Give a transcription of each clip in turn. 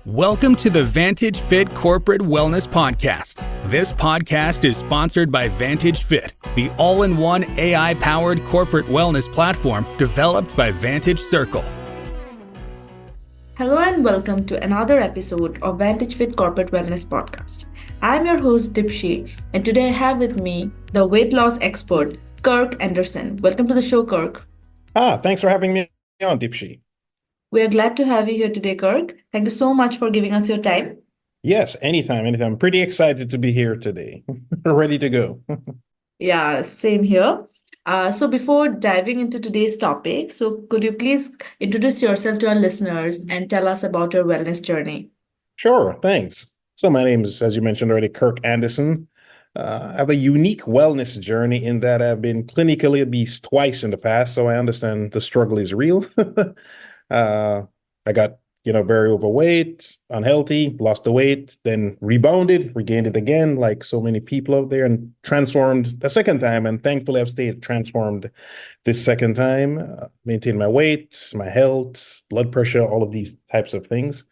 Welcome to the Vantage Fit Corporate Wellness Podcast. This podcast is sponsored by Vantage Fit, the all-in-one AI-powered corporate wellness platform developed by Vantage Circle. Hello and welcome to another episode of Vantage Fit Corporate Wellness Podcast. I'm your host Dipshi, and today I have with me the weight loss expert, Kirk Anderson. Welcome to the show, Kirk. Thanks for having me on, Dipshi. We are glad to have you here today, Kirk. Thank you so much for giving us your time. Yes, anytime. I'm pretty excited to be here today. Ready to go. Yeah, same here. So before diving into today's topic, could you please introduce yourself to our listeners and tell us about your wellness journey? Sure, thanks. So my name is, as you mentioned already, Kirk Anderson. I have a unique wellness journey in that I've been clinically obese twice in the past, so I understand the struggle is real. I got, very overweight, unhealthy, lost the weight, then rebounded, regained it again, like so many people out there, and transformed a second time. And thankfully, I've stayed transformed this second time, maintained my weight, my health, blood pressure, all of these types of things.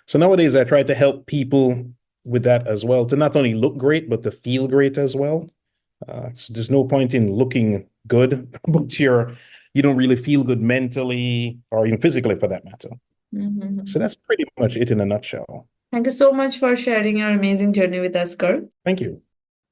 So nowadays, I try to help people with that as well, to not only look great, but to feel great as well. So there's no point in looking good, but you don't really feel good mentally or even physically for that matter. Mm-hmm. So that's pretty much it in a nutshell. Thank you so much for sharing your amazing journey with us, Kirk. Thank you.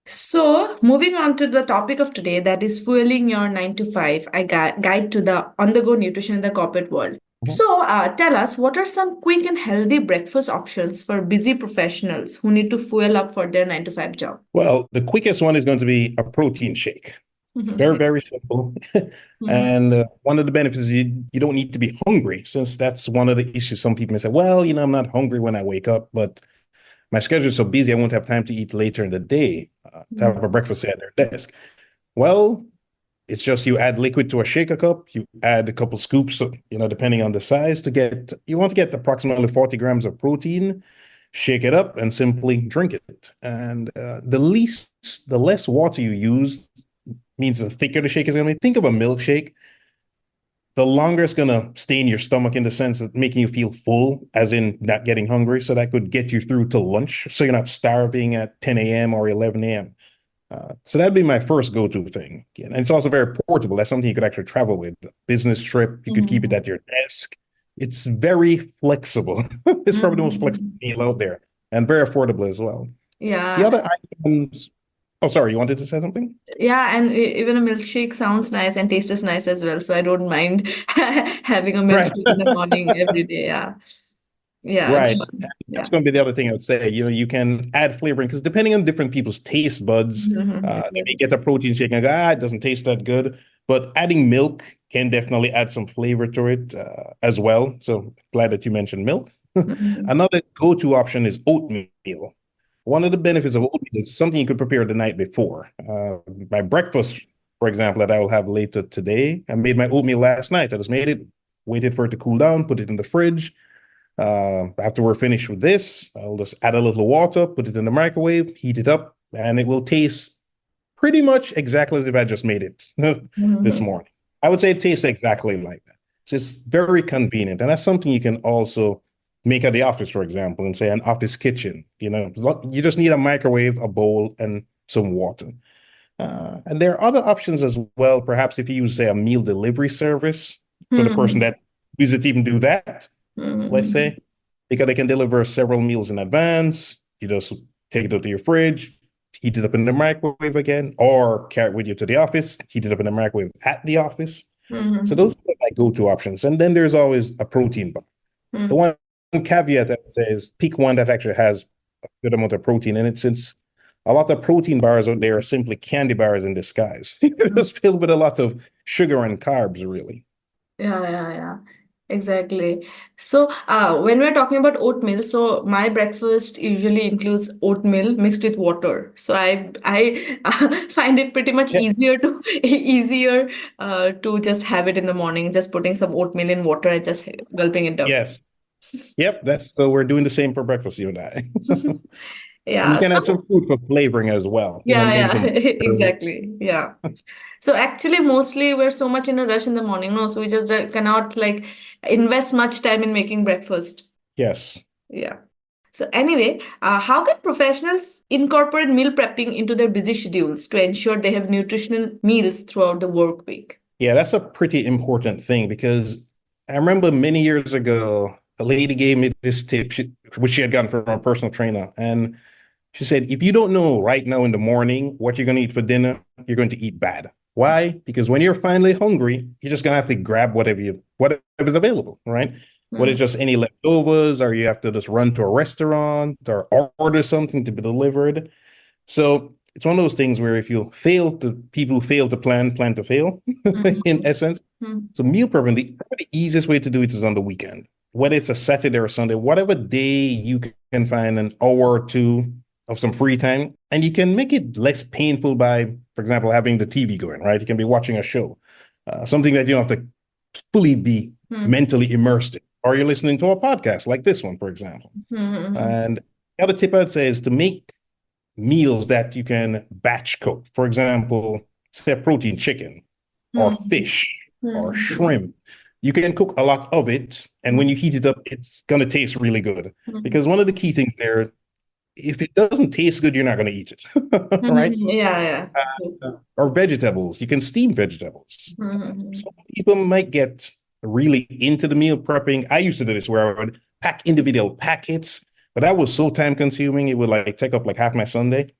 So, moving on to the topic of today, that is fueling your 9 to 5, guide to the on-the-go nutrition in the corporate world. Mhm. So, tell us, what are some quick and healthy breakfast options for busy professionals who need to fuel up for their 9 to 5 job? Well, the quickest one is going to be a protein shake. Very, very simple. And one of the benefits is you don't need to be hungry, since that's one of the issues. Some people may say, well, I'm not hungry when I wake up, but my schedule is so busy, I won't have time to eat later in the day, to have a breakfast at their desk. Well, it's just you add liquid to a shaker cup, you add a couple scoops, depending on the size, you want to get approximately 40 grams of protein, shake it up, and simply drink it. And the less water you use means the thicker the shake is going to be. Think of a milkshake. The longer it's going to stay in your stomach, in the sense of making you feel full, as in not getting hungry. So that could get you through to lunch, so you're not starving at 10 a.m. or 11 a.m. So that'd be my first go-to thing. And it's also very portable. That's something you could actually travel with. Business trip, you could keep it at your desk. It's very flexible. It's probably the most flexible meal out there, and very affordable as well. Yeah. The other items... Oh, sorry, you wanted to say something? Yeah, and even a milkshake sounds nice and tastes nice as well. So I don't mind having a milkshake in the morning every day. Yeah. Yeah. Right. Yeah. That's going to be the other thing I would say. You can add flavoring, because depending on different people's taste buds, they may get a protein shake and go, it doesn't taste that good. But adding milk can definitely add some flavor to it as well. So glad that you mentioned milk. Another go-to option is oatmeal. One of the benefits of oatmeal is something you could prepare the night before. My breakfast, for example, that I will have later today, I made my oatmeal last night. I just made it, waited for it to cool down, put it in the fridge. After we're finished with this, I'll just add a little water, put it in the microwave, heat it up, and it will taste pretty much exactly as if I just made it this morning. I would say it tastes exactly like that. So it's very convenient. And that's something you can also make at the office, for example, and say an office kitchen. You just need a microwave, a bowl, and some water. And there are other options as well. Perhaps if you use, say, a meal delivery service for the person that uses it, even do that, let's say, because they can deliver several meals in advance. You just take it out to your fridge, heat it up in the microwave again, or carry it with you to the office, heat it up in the microwave at the office. So those are my go-to options. And then there's always a protein bar. The one caveat that says pick one that actually has a good amount of protein in it, since a lot of protein bars out there are simply candy bars in disguise. It's filled with a lot of sugar and carbs, really. Yeah. Exactly. So, when we're talking about oatmeal, so my breakfast usually includes oatmeal mixed with water. So I find it pretty much Yeah. easier to just have it in the morning, just putting some oatmeal in water and just gulping it down. Yes. Yep. So we're doing the same for breakfast, you and I. Yeah. You can add some fruit for flavoring as well. Exactly. Yeah. So actually, mostly we're so much in a rush in the morning, no? So we just cannot invest much time in making breakfast. Yes. Yeah. So anyway, how can professionals incorporate meal prepping into their busy schedules to ensure they have nutritional meals throughout the work week? Yeah, that's a pretty important thing because I remember many years ago, a lady gave me this tip, which she had gotten from a personal trainer. And she said, if you don't know right now in the morning what you're going to eat for dinner, you're going to eat bad. Why? Because when you're finally hungry, you're just going to have to grab whatever's available, right? Whether it's just any leftovers, or you have to just run to a restaurant or order something to be delivered. So it's one of those things where if you fail to, people who fail to plan to fail, in essence. So meal prepping, the easiest way to do it is on the weekend, whether it's a Saturday or Sunday, whatever day you can find an hour or two of some free time, and you can make it less painful by, for example, having the TV going, right? You can be watching a show, something that you don't have to fully be mentally immersed in, or you're listening to a podcast like this one, for example. And the other tip I'd say is to make meals that you can batch cook. For example, say protein chicken or fish or shrimp. You can cook a lot of it, and when you heat it up, it's going to taste really good. Because one of the key things there, if it doesn't taste good, you're not going to eat it, right? Yeah. Or vegetables, you can steam vegetables. Some people might get really into the meal prepping. I used to do this where I would pack individual packets, but that was so time consuming. It would like take up like half my Sunday.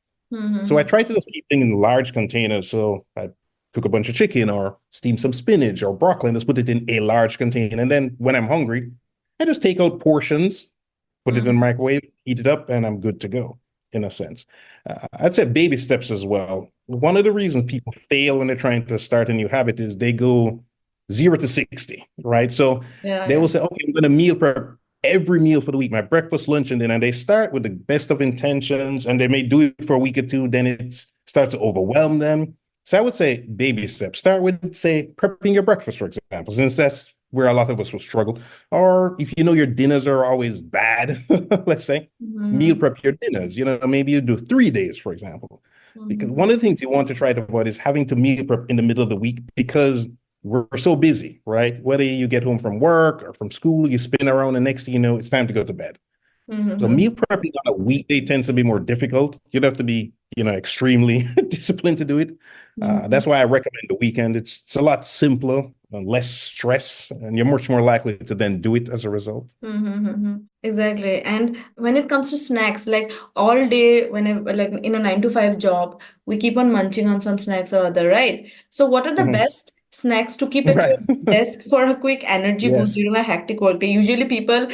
So I tried to just keep things in large containers. So I cook a bunch of chicken or steam some spinach or broccoli and just put it in a large container. And then when I'm hungry, I just take out portions, put it in the microwave, heat it up, and I'm good to go, in a sense. I'd say baby steps as well. One of the reasons people fail when they're trying to start a new habit is they go 0 to 60, right? So they will say, okay, I'm going to meal prep every meal for the week, my breakfast, lunch, and dinner. And they start with the best of intentions, and they may do it for a week or two, then it starts to overwhelm them. So I would say baby steps. Start with, say, prepping your breakfast, for example, since that's where a lot of us will struggle. Or if you know your dinners are always bad, let's say, meal prep your dinners. Maybe you do 3 days, for example. Because one of the things you want to try to avoid is having to meal prep in the middle of the week because we're so busy, right? Whether you get home from work or from school, you spin around, and next thing you know, it's time to go to bed. So meal prepping on a weekday tends to be more difficult. You'd have to be, extremely disciplined to do it. That's why I recommend the weekend. It's a lot simpler and less stress, and you're much more likely to then do it as a result. Exactly. And when it comes to snacks, like all day, whenever, like in a 9 to 5 job, we keep on munching on some snacks or other, right? So, what are the best snacks to keep at Right. your desk for a quick energy boost Yes. during a hectic workday? Usually, people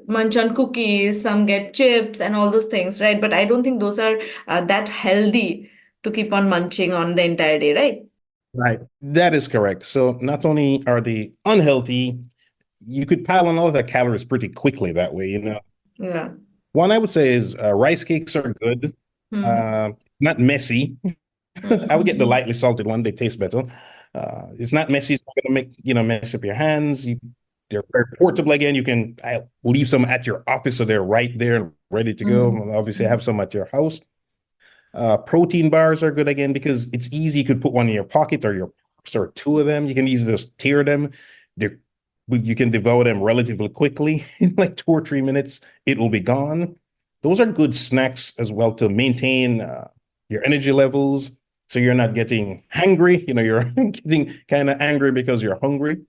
munch on cookies, some get chips, and all those things, right? But I don't think those are that healthy to keep on munching on the entire day, right? Right. That is correct. So not only are they unhealthy, you could pile on all of the calories pretty quickly that way, Yeah. One I would say is rice cakes are good. Not messy. I would get the lightly salted one. They taste better. It's not messy. It's not going to mess up your hands. They're very portable again. You can leave some at your office so they're right there and ready to go. Obviously, have some at your house. Protein bars are good again because it's easy. You could put one in your pocket or your purse or two of them. You can easily just tear them. You can devour them relatively quickly. In like 2 or 3 minutes, it will be gone. Those are good snacks as well to maintain your energy levels. So you're not getting hangry. You're getting kind of angry because you're hungry.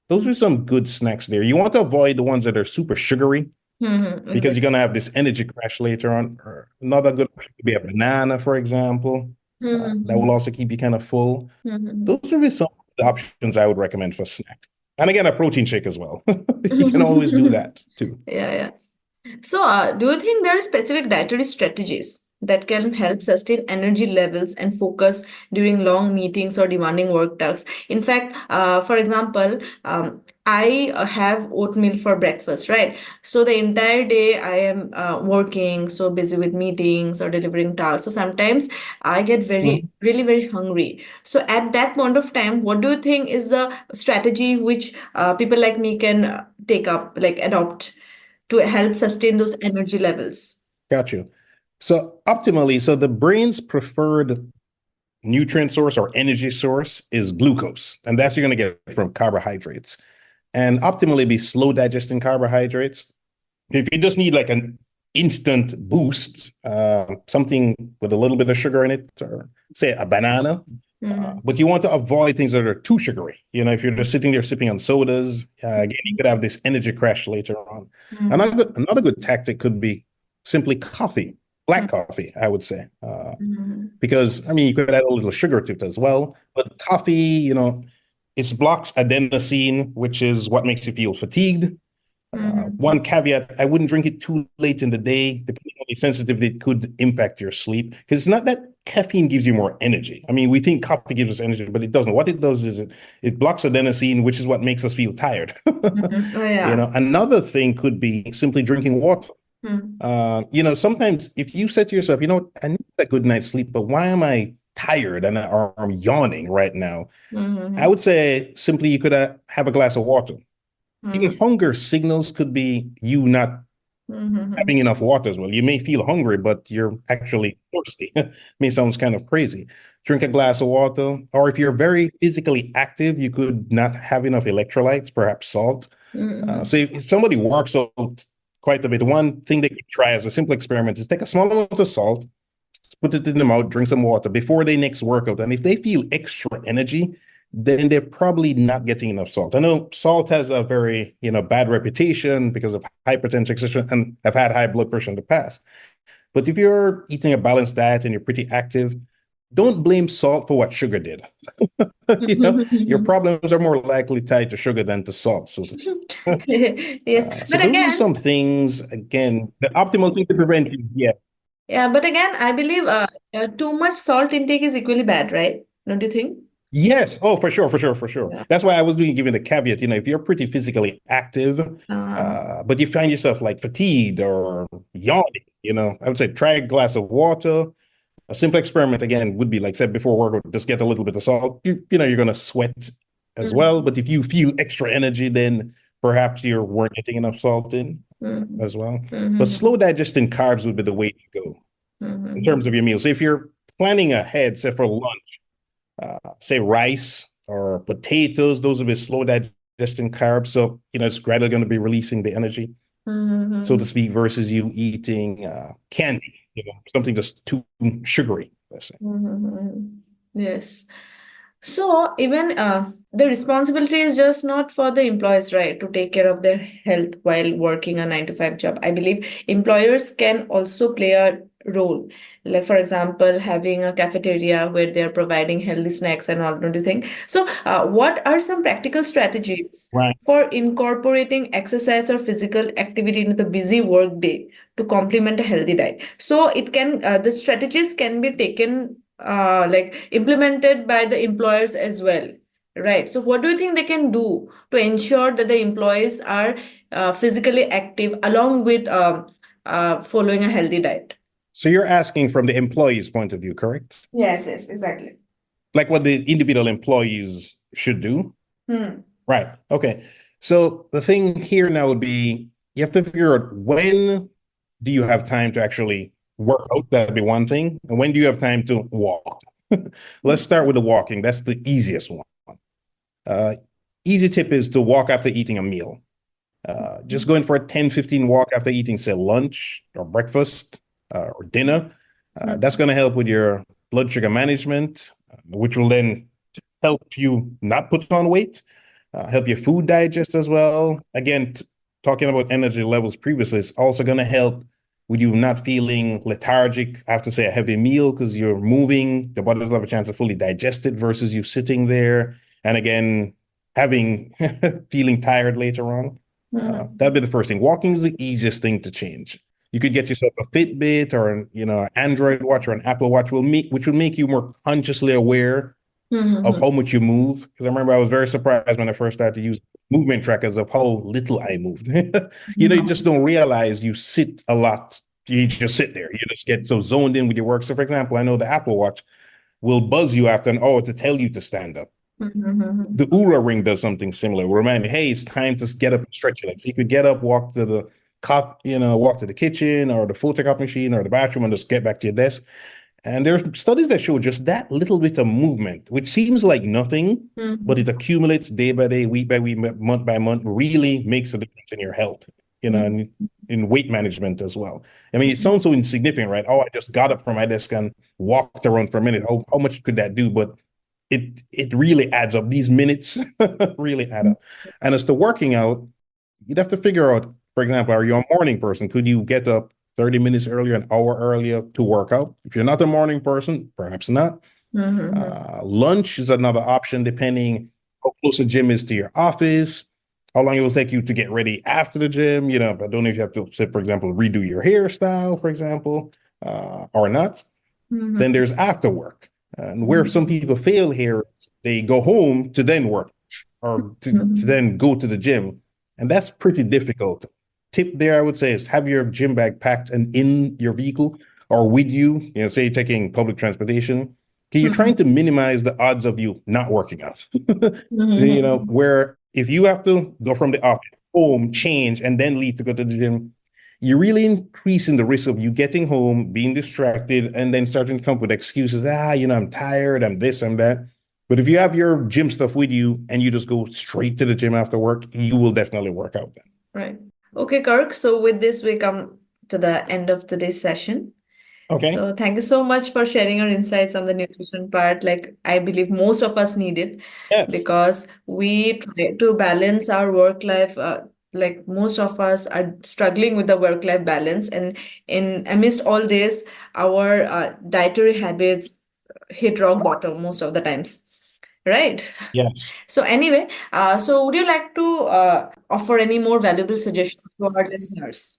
Those are some good snacks there. You want to avoid the ones that are super sugary because you're going to have this energy crash later on. Or another good option could be a banana, for example. That will also keep you kind of full. Those would be some of the options I would recommend for snacks. And again, a protein shake as well. You can always do that too. Yeah. So, do you think there are specific dietary strategies that can help sustain energy levels and focus during long meetings or demanding work tasks? In fact, for example, I have oatmeal for breakfast, right? So the entire day I am working, so busy with meetings or delivering tasks. So sometimes I get really, very hungry. So at that point of time, what do you think is the strategy which people like me can take up, like adopt, to help sustain those energy levels? Got you. So optimally, so the brain's preferred nutrient source or energy source is glucose, and that's you're going to get from carbohydrates. And optimally be slow digesting carbohydrates. If you just need like instant boost, something with a little bit of sugar in it, or say a banana. But you want to avoid things that are too sugary. If you're just sitting there sipping on sodas, again, you could have this energy crash later on. Another good tactic could be simply coffee, black coffee, I would say, because you could add a little sugar to it as well. But coffee, it blocks adenosine, which is what makes you feel fatigued. One caveat, I wouldn't drink it too late in the day. Depending on the sensitivity, it could impact your sleep, because it's not that caffeine gives you more energy. We think coffee gives us energy, but it doesn't. What it does is it blocks adenosine, which is what makes us feel tired. Oh, yeah. Another thing could be simply drinking water. Sometimes if you said to yourself, I need a good night's sleep, but why am I tired or I'm yawning right now? I would say simply you could have a glass of water. Even hunger signals could be you not having enough water as well. You may feel hungry, but you're actually thirsty. Sounds kind of crazy. Drink a glass of water, or if you're very physically active, you could not have enough electrolytes, perhaps salt. So if somebody works out quite a bit, one thing they could try as a simple experiment is take a small amount of salt, put it in the mouth, drink some water before their next workout. And if they feel extra energy, then they're probably not getting enough salt. I know salt has a very, bad reputation because of hypertension, etc., and have had high blood pressure in the past. But if you're eating a balanced diet and you're pretty active, don't blame salt for what sugar did. Your problems are more likely tied to sugar than to salt. So, Yes, so but those are again, some things, again, the optimal thing to prevent you. Yeah. yeah, but again, I believe too much salt intake is equally bad, right? Don't you think? Yes. Oh, for sure, for sure, for sure. Yeah. That's why I was giving the caveat, if you're pretty physically active, but you find yourself like fatigued or yawning, I would say try a glass of water. A simple experiment, again, would be like said before workout, just get a little bit of salt. You're going to sweat as well. But if you feel extra energy, then perhaps you weren't getting enough salt in as well. But slow digesting carbs would be the way to go in terms of your meals. So if you're planning ahead, say for lunch, say rice or potatoes, those will be slow digesting carbs. So, it's gradually going to be releasing the energy, so to speak, versus you eating candy, something that's too sugary, let's say. Yes. So even the responsibility is just not for the employees, right, to take care of their health while working a 9 to 5 job. I believe employers can also play a role. Like, for example, having a cafeteria where they're providing healthy snacks and all, don't you think? So, what are some practical strategies Right. for incorporating exercise or physical activity into the busy work day to complement a healthy diet? So it can the strategies can be taken like implemented by the employers as well, right? So what do you think they can do to ensure that the employees are physically active along with following a healthy diet? So you're asking from the employee's point of view, correct? Yes, yes, exactly. Like what the individual employees should do? Right. Okay. So the thing here now would be you have to figure out, when do you have time to actually work out? That'd be one thing. And when do you have time to walk? Let's start with the walking. That's the easiest one. Easy tip is to walk after eating a meal. Just going for a 10-15 walk after eating, say, lunch or breakfast or dinner. That's going to help with your blood sugar management, which will then help you not put on weight, help your food digest as well. Again, talking about energy levels previously, it's also going to help with you not feeling lethargic after, say, a heavy meal, because you're moving, the body doesn't have a chance to fully digest it versus you sitting there. And again, having feeling tired later on. That'd be the first thing. Walking is the easiest thing to change. You could get yourself a Fitbit or an Android watch or an Apple Watch, which will make you more consciously aware of how much you move. Because I remember I was very surprised when I first started to use movement trackers of how little I moved. You just don't realize you sit a lot. You just sit there. You just get so zoned in with your work. So, for example, I know the Apple Watch will buzz you after an hour to tell you to stand up. The Oura Ring does something similar. Will remind me, hey, it's time to get up and stretch your legs. You could get up, walk to the walk to the kitchen or the photocopy machine or the bathroom and just get back to your desk. And there are studies that show just that little bit of movement, which seems like nothing, but it accumulates day by day, week by week, month by month, really makes a difference in your health. And in weight management as well. I mean, it sounds so insignificant, right? Oh, I just got up from my desk and walked around for a minute. How much could that do? But it really adds up. These minutes really add up. And as to working out, you'd have to figure out, for example, are you a morning person? Could you get up 30 minutes earlier, an hour earlier to work out? If you're not a morning person, perhaps not. Lunch is another option, depending how close the gym is to your office, how long it will take you to get ready after the gym. I don't know if you have to, say, for example, redo your hairstyle, for example, or not. Then there's after work. And where some people fail here, they go home to then work or to then go to the gym. And that's pretty difficult. Tip there, I would say, is have your gym bag packed and in your vehicle or with you, say you're taking public transportation. Okay, you're trying to minimize the odds of you not working out. Where if you have to go from the office, home, change, and then leave to go to the gym, you're really increasing the risk of you getting home, being distracted, and then starting to come up with excuses. I'm tired, I'm this, I'm that. But if you have your gym stuff with you and you just go straight to the gym after work, you will definitely work out then. Right. Okay, Kirk. So with this, we come to the end of today's session. Okay. So thank you so much for sharing your insights on the nutrition part. Like, I believe most of us need it because we try to balance our work life. Like most of us are struggling with the work-life balance, and amidst all this, our dietary habits hit rock bottom most of the times. Right. Yes. So anyway, so would you like to offer any more valuable suggestions to our listeners?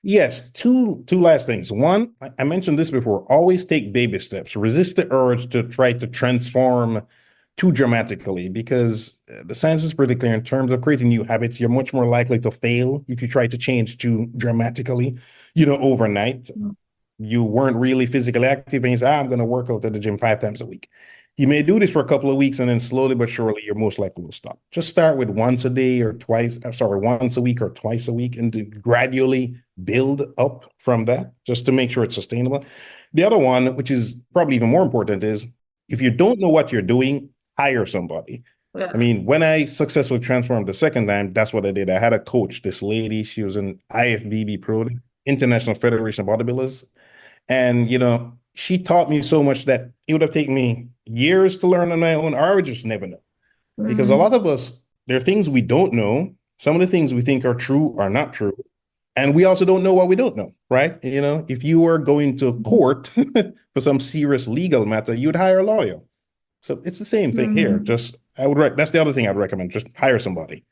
Yes, two last things. One, I mentioned this before, always take baby steps. Resist the urge to try to transform too dramatically, because the science is pretty clear in terms of creating new habits. You're much more likely to fail if you try to change too dramatically, overnight. You weren't really physically active and you say, I'm going to work out at the gym 5 times a week. You may do this for a couple of weeks and then slowly but surely you're most likely to stop. Just start with once a week or twice a week, and then gradually build up from that just to make sure it's sustainable. The other one, which is probably even more important, is if you don't know what you're doing, hire somebody. Yeah. I mean, when I successfully transformed the second time, that's what I did. I had a coach, this lady, she was an IFBB pro, International Federation of Bodybuilders. And, she taught me so much that it would have taken me years to learn on my own, or I would just never know. Because a lot of us, there are things we don't know. Some of the things we think are true are not true. And we also don't know what we don't know, right? If you were going to court for some serious legal matter, you'd hire a lawyer. So it's the same thing here. That's the other thing I'd recommend. Just hire somebody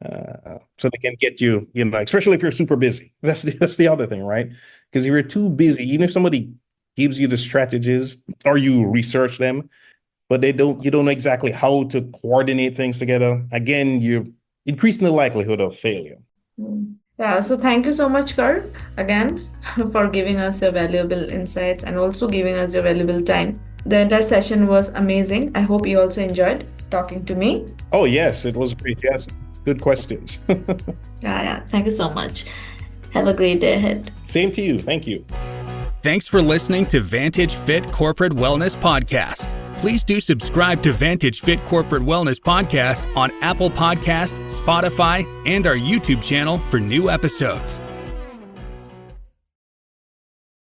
so they can get you, especially if you're super busy. That's the other thing, right? Because if you're too busy, even if somebody gives you the strategies or you research them, but you don't know exactly how to coordinate things together, again, you're increasing the likelihood of failure. Yeah, so thank you so much, Kirk, again, for giving us your valuable insights and also giving us your valuable time. The entire session was amazing. I hope you also enjoyed talking to me. Oh, yes, it was great. Yes, good questions. Yeah. Thank you so much. Have a great day ahead. Same to you. Thank you. Thanks for listening to Vantage Fit Corporate Wellness Podcast. Please do subscribe to Vantage Fit Corporate Wellness Podcast on Apple Podcasts, Spotify, and our YouTube channel for new episodes.